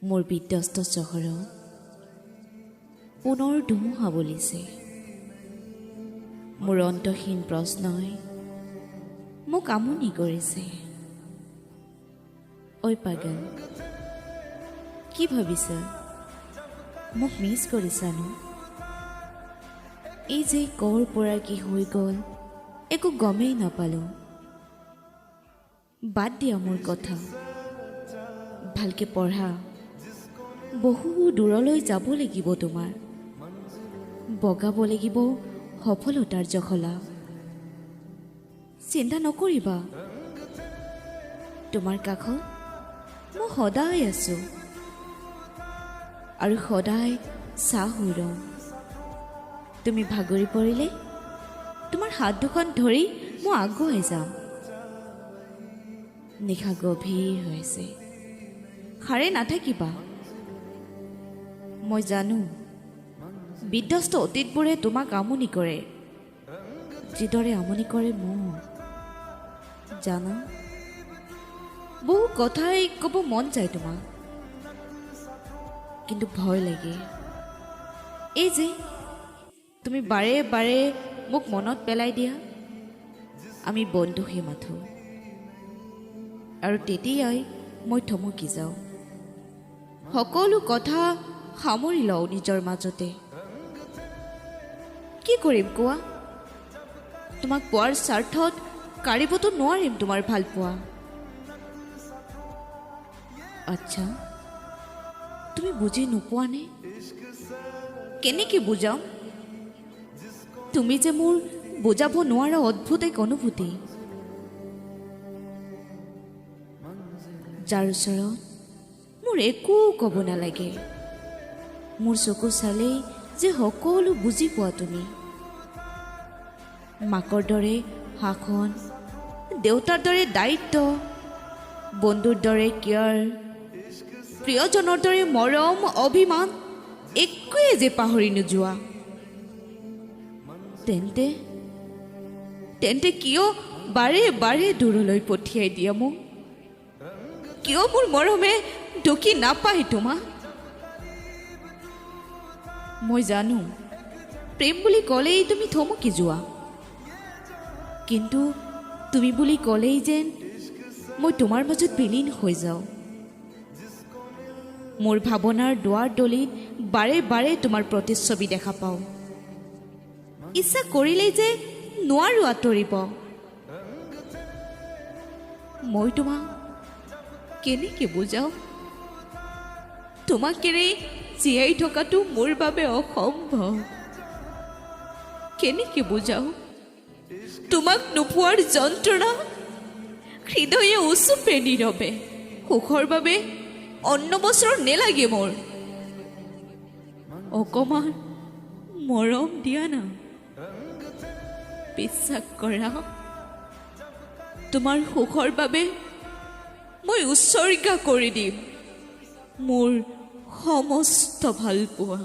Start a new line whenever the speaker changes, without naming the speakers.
মোৰ বিধ্বস্ত চহৰত পুনৰ ধুমুহা বলিছে। মোৰ অন্তহীন প্ৰশ্নই মোক আমনি কৰিছে। ঐ পাগল, কি ভাবিছা? মোক মিছ কৰিছানো? এই যে কৰ পৰা কি হৈ গ'ল একো গমেই নাপালোঁ। বাদ দিয়া মোৰ কথা, ভালকে পঢ়া। বহু দূৰলৈ যাব লাগিব তোমাৰ, বগাব লাগিব সফলতাৰ জখলা। চিন্তা নকৰিবা, তোমাৰ কাষত মই সদায় আছোঁ আৰু সদায় চাহ হৈ ৰওঁ। তুমি ভাগৰি পৰিলে তোমাৰ হাত দুখন ধৰি মই আগুৱাই যাম। নিশা গভীৰ হৈছে, সাৰে নাথাকিবা। মই জানো বিধ্বস্ত অতীতবোৰে তোমাক আমনি কৰে, যিদৰে আমনি কৰে মোক। জানা, বহু কথাই ক'ব মন যায় তোমাক, কিন্তু ভয় লাগে। এই যে তুমি বাৰে বাৰে মোক মনত পেলাই দিয়া আমি বন্ধুহে মাথো, আৰু তেতিয়াই মই থমকি যাওঁ। সকলো কথা সামৰি লওঁ নিজৰ মাজতে। কি কৰিম কোৱা? তোমাক পোৱাৰ স্বাৰ্থত কাঢ়িবতো নোৱাৰিম তোমাৰ ভাল পোৱা। আচ্ছা, তুমি বুজি নোপোৱানে? কেনেকৈ বুজাম? তুমি যে মোৰ বুজাব নোৱাৰা অদ্ভুত এক অনুভূতি, যাৰ ওচৰত মোৰ একো ক'ব নালাগে। মোৰ চকু চালেই যে সকলো বুজি পোৱা তুমি। মাকৰ দৰে শাসন, দেউতাৰ দৰে দায়িত্ব, বন্ধুৰ দৰে কেয়াৰ, প্ৰিয়জনৰ দৰে মৰম, অভিমান একোৱে যে পাহৰি নোযোৱা। তেন্তে তেন্তে কিয় বাৰে বাৰে দূৰলৈ পঠিয়াই দিয়া মোক? কিয় মোৰ মৰমে ঢুকি নাপায় তোমাক? মই জানো প্ৰেম বুলি ক'লেই তুমি থমকি যোৱা, কিন্তু তুমি বুলি ক'লেই যেন মই তোমাৰ মাজত বিলীন হৈ যাওঁ। মোৰ ভাৱনাৰ দুৱাৰ দলিত বাৰে বাৰে তোমাৰ প্ৰতিচ্ছবি দেখা পাওঁ। ইচ্ছা কৰিলেই যে নোৱাৰো আঁতৰিব। মই তোমাক কেনেকৈ বুজাওঁ? তোমাক এৰি জীয়াই থকাটো মোৰ বাবে অসম্ভৱ। কেনেকৈ বুজাওঁ তোমাক নোপোৱাৰ যন্ত্ৰণা? হৃদয়ে উচুপে নীৰৱে। সুখৰ বাবে অন্য বছৰ নেলাগে মোৰ। অকমান মৰম দিয়া না, বিশ্বাস কৰা। তোমাৰ সুখৰ বাবে মই উৎসৰ্গা কৰি দিম মোৰ সমস্ত ভাল পোৱা।